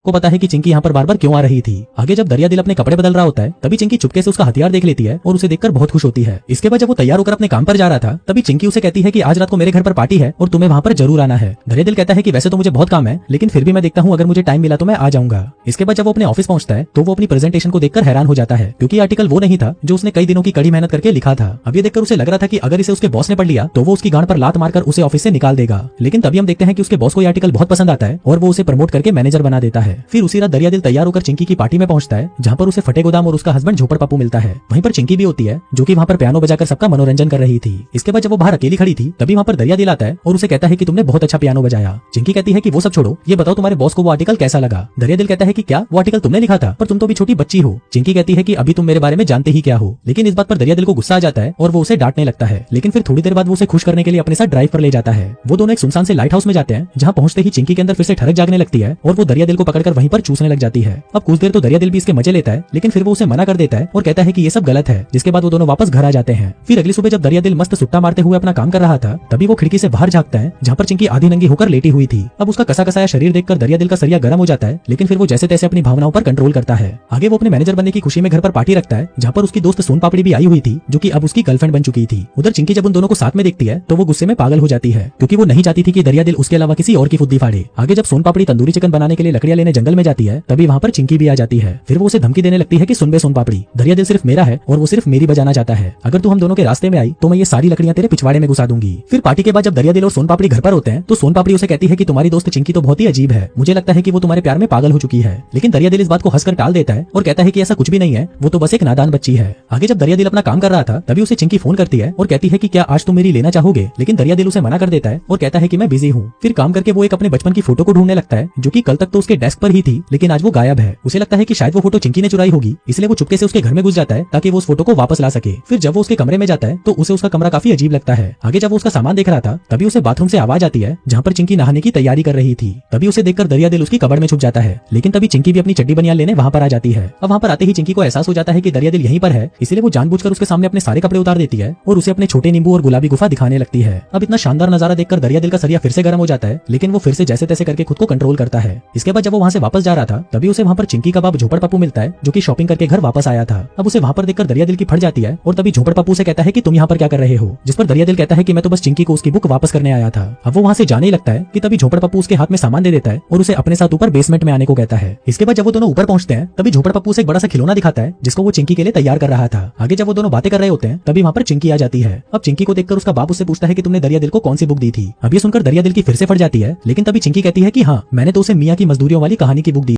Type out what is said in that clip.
को पता है कि चिंकी यहाँ पर बार बार क्यों आ रही थी। आगे जब दरिया दिल अपने कपड़े बदल रहा होता है तभी चिंकी चुपके से उसका हथियार देख लेती है और उसे देखकर बहुत खुश होती है। इसके बाद जब वो तैयार होकर अपने काम पर जा रहा था तभी चिंकी उसे कहती है कि आज रात को मेरे घर पर पार्टी है और तुम्हें वहाँ पर जरूर आना है। दरिया दिल कहता है कि वैसे तो मुझे बहुत काम है लेकिन फिर भी मैं देखता हूँ, अगर मुझे टाइम मिला तो मैं आ जाऊंगा। इसके बाद जब वो अपने ऑफिस पहुंचता है तो वो अपनी प्रेजेंटेशन को देखकर हैरान हो जाता है क्योंकि आर्टिकल वो नहीं था जो उसने कई दिनों की कड़ी मेहनत करके लिखा था। अब ये देखकर उसे लग रहा था कि अगर इसे उसके बॉस ने पढ़ लिया तो वो उसकी गांड पर लात मारकर उसे ऑफिस से निकाल देगा। लेकिन तभी हम देखते हैं कि उसके बॉस को ये आर्टिकल बहुत पसंद आता है और वो उसे प्रमोट करके मैनेजर बना देता है। फिर उसी रात दरिया दिल तैयार होकर चिंकी की पार्टी में पहुंचता है जहाँ पर उसे फटे गोदाम और उसका हस्बैंड झोपड़ पप्पू मिलता है। वहीं पर चिंकी भी होती है जो कि वहाँ पर पियानो बजाकर सबका मनोरंजन कर रही थी। इसके बाद जब वो बाहर अकेली खड़ी थी तभी वहाँ पर दरिया दिल आता है और उसे कहता है कि तुमने बहुत अच्छा पियानो बजाया। चिंकी कहती है कि वो सब छोड़ो, ये बताओ तुम्हारे बॉस को वो आर्टिकल कैसा लगा। दरिया दिल कहता है कि क्या वो आर्टिकल तुमने लिखा था, पर तुम तो अभी छोटी बच्ची हो। चिंकी कहती है कि अभी तुम मेरे बारे में जानते ही क्या हो। लेकिन इस बात पर दरिया दिल को गुस्सा आ जाता है और वो उसे डांटने लगता है। लेकिन फिर थोड़ी देर बाद वो उसे खुश करने के लिए अपने साथ ड्राइव पर ले जाता है। वो दोनों एक सुनसान से लाइट हाउस में जाते हैं जहाँ पहुंचते ही चिंकी के अंदर फिर से ठरक जागने लगती है और वो दरिया दिल को पकड़कर वहीं पर चूसने लग जाती है। अब कुछ देर तो दरिया दिल भी इसके मजे लेता है लेकिन फिर वो उसे मना कर देता है और कहता है कि ये सब गलत है। जिसके बाद वो दोनों वापस घर आ जाते हैं। फिर अगली सुबह जब दरिया दिल मस्त सुट्टा मारते हुए अपना काम कर रहा था तभी वो खिड़की से बाहर झांकता है जहाँ पर चिंकी आधी नंगी होकर लेटी हुई थी। अब उसका कसा कसाया शरीर देखकर दरिया दिल का सरिया गर्म हो जाता है लेकिन फिर वो जैसे तैसे अपनी भावनाओं पर कंट्रोल करता है। आगे वो अपने मैनेजर बनने की खुशी में घर पर पार्टी रखता है जहाँ पर उसकी दोस्त सोन पापड़ी भी आई हुई थी जो कि अब उसकी गर्लफ्रेंड बन चुकी थी। उधर चिंकी जब उन दोनों को साथ में देखती है तो वो गुस्से में पागल हो जाती है क्योंकि वो नहीं चाहती थी कि दरिया दिल उसके अलावा किसी और की फुद्दी फाड़े। आगे जब सोन पापड़ी तंदूरी चिकन बनाने के लिए लकड़ियां लेने जंगल में जाती है तभी वहाँ पर चिंकी भी आ जाती है। फिर वो उसे धमकी देने लगती है कि सुन बे सोन पापड़ी, दरिया दिल सिर्फ मेरा है और वो सिर्फ मेरी बजाना चाहता है। अगर तू हम दोनों के रास्ते में आई तो मैं ये सारी लकड़ियां तेरे पिछवाड़े में घुसा दूंगी। फिर पार्टी के बाद जब दरिया दिल और सोन पापड़ी घर पर होते हैं तो सोन पापड़ी उसे कहती है कि तुम्हारी दोस्त चिंकी तो बहुत ही अजीब है, मुझे लगता है कि वो तुम्हारे प्यार में पागल हो चुकी है। लेकिन दरिया दिल इस बात को हंसकर टाल देता है और कहता है कि ऐसा कुछ भी नहीं है, वो तो बस एक नादान बच्ची है। आगे जब दरिया दिल अपना काम कर रहा था तभी उसे चिंकी फोन करती है और कहती है कि क्या आज तुम मेरी लेना चाहोगे। लेकिन दरिया दिल उसे मना कर देता है और कहता है कि मैं बिजी हूँ। फिर काम करके वो एक अपने बचपन की फोटो को ढूंढने लगता है जो कि कल तक तो उसके डेस्क पर ही थी लेकिन आज वो गायब है। उसे लगता है कि शायद वो फोटो चिंकी ने चुराई होगी, इसलिए वो चुपके से उसके घर में घुस जाता है ताकि वो उस फोटो को वापस ला सके। फिर जब वो उसके कमरे में जाता है तो उसे उसका कमरा काफी अजीब लगता है। आगे जब वो उसका सामान देख रहा था तभी उसे बाथरूम से आवाज आती है जहाँ पर चिंकी नहाने की तैयारी कर रही थी। तभी उसे देखकर दरिया दिल उसकी कबड़ में छुप जाता है। लेकिन तभी चिंकी भी अपनी चड्डी बनियान लेने वहाँ पर आ जाती है। अब वहाँ पर आते ही चिंकी को एहसास हो जाता है कि दरिया दिल यहीं पर है, इसलिए वो जानबूझकर उसके सामने अपने सारे कपड़े उतार देती है और उसे अपने छोटे नींबू और गुलाबी गुफा दिखाने लगती है। अब इतना शानदार नजारा देखकर दरिया दिल का सरिया फिर से गर्म हो जाता है लेकिन वो फिर से जैसे तैसे करके खुद को कंट्रोल करता है। इसके बाद जब वो वहाँ से वापस जा रहा था तभी उसे वहाँ पर चिंकी का बाप झोपड़ पप्पू मिलता है जो कि शॉपिंग करके घर वापस आया था। अब उसे वहाँ पर देखकर दरिया दिल की फट जाती है और तभी झोपड़ पप्पू से कहता है कि तुम यहाँ पर क्या कर रहे हो। जिस पर दरिया दिल कहता है कि मैं तो बस चिंकी को उसकी बुक वापस करने आया था। अब वो वहाँ से जाने ही लगता है कि तभी झोपड़ पप्पू उसके हाथ में सामान दे देता है और उसे अपने साथ ऊपर बेसमेंट में आने को कहता है। इसके बाद जब वो दोनों ऊपर पहुंचते हैं तभी झोपड़ पप्पू उसे एक बड़ा सा खिलौना दिखाता है जिसको वो चिंकी के लिए तैयार कर रहा था। आगे जब वो दोनों बातें कर रहे होते हैं तभी वहाँ पर चिंकी आ जाती है। अब चिंकी को देखकर उसका बाप उससे पूछता है कि तुमने दरिया दिल को कौन सी बुक दी थी। अब ये सुनकर दरिया दिल की फिर से फट जाती है लेकिन तभी चिंकी कहती है कि हाँ, मैंने तो उसे मियाँ की मजदूरियों वाली कहानी की बुक दी।